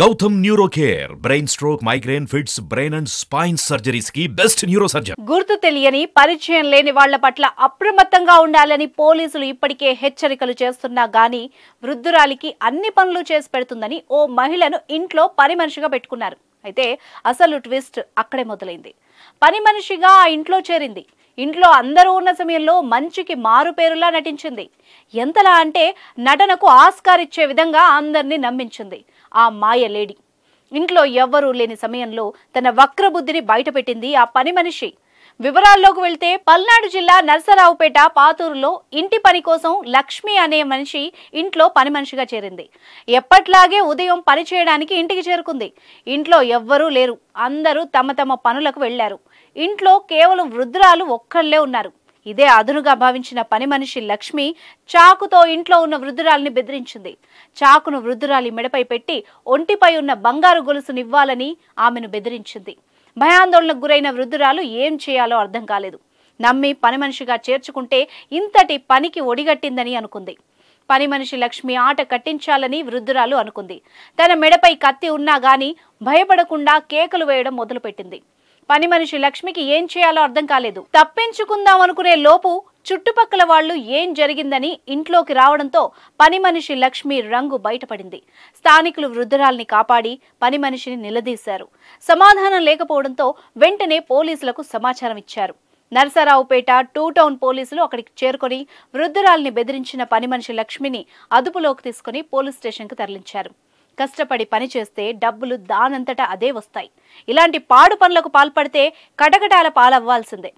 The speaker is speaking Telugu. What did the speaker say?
Gautam Neurocare, brain stroke, migraine, fits, brain and spine surgeries की best neurosurgeon. గుర్తు తెలియని పరిచయం లేని వాళ్ల పట్ల అప్రమత్తంగా ఉండాలని పోలీసులు ఇప్పటికే హెచ్చరికలు చేస్తున్నా గానీ వృద్ధురాలికి అన్ని పనులు చేసి పెడుతుందని ఓ మహిళను ఇంట్లో పని మనిషిగా పెట్టుకున్నారు. అయితే అసలు ట్విస్ట్ అక్కడే మొదలైంది. పని మనిషిగా ఆ ఇంట్లో చేరింది. ఇంట్లో అందరూ ఉన్న సమయంలో మంచికి మారు పేరులా నటించింది. ఎంతలా అంటే నటనకు ఆస్కార్ ఇచ్చే విధంగా అందరినీ నమ్మించింది ఆ మాయ లేడీ. ఇంట్లో ఎవ్వరూ లేని సమయంలో తన వక్రబుద్ధిని బయటపెట్టింది ఆ పని మనిషి. వివరాల్లోకి వెళ్తే పల్నాడు జిల్లా నరసరావుపేట పాతూరులో ఇంటి పని కోసం లక్ష్మి అనే మనిషి ఇంట్లో పని మనిషిగా చేరింది. ఎప్పట్లాగే ఉదయం పని చేయడానికి ఇంటికి చేరుకుంది. ఇంట్లో ఎవ్వరూ లేరు. అందరూ తమ తమ పనులకు వెళ్లారు. ఇంట్లో కేవలం వృద్ధురాలు ఒక్కళ్లే ఉన్నారు. ఇదే అదునుగా భావించిన పని మనిషి లక్ష్మి చాకుతో ఇంట్లో ఉన్న వృద్ధురాలిని బెదిరించింది. చాకును వృద్ధురాలి మెడపై పెట్టి ఒంటిపై ఉన్న బంగారు గొలుసునివ్వాలని ఆమెను బెదిరించింది. భయాందోళనకు గురైన వృద్ధురాలు ఏం చేయాలో అర్థం కాలేదు. నమ్మి పని మనిషిగా చేర్చుకుంటే ఇంతటి పనికి ఒడిగట్టిందని అనుకుంది. పని మనిషి లక్ష్మి ఆట కట్టించాలని వృద్ధురాలు అనుకుంది. తన మెడపై కత్తి ఉన్నా గానీ భయపడకుండా కేకలు వేయడం మొదలుపెట్టింది. పని మనిషి లక్ష్మికి ఏం చేయాలో అర్థం కాలేదు. తప్పించుకుందాం అనుకునే లోపు చుట్టుపక్కల వాళ్లు ఏం జరిగిందని ఇంట్లోకి రావడంతో పని మనిషి లక్ష్మి రంగు బయటపడింది. స్థానికులు వృద్ధురాల్ని కాపాడి పని మనిషిని నిలదీశారు. సమాధానం లేకపోవడంతో వెంటనే పోలీసులకు సమాచారం ఇచ్చారు. నరసరావుపేట 2 టౌన్ పోలీసులు అక్కడికి చేరుకొని వృద్ధురాల్ని బెదిరించిన పని మనిషి లక్ష్మిని అదుపులోకి తీసుకుని పోలీస్ స్టేషన్కు తరలించారు. కష్టపడి పని చేస్తే డబ్బులు దానంతటా అదే వస్తాయి. ఇలాంటి పాడు పనులకు పాల్పడితే కటకటాల పాలవ్వాల్సిందే.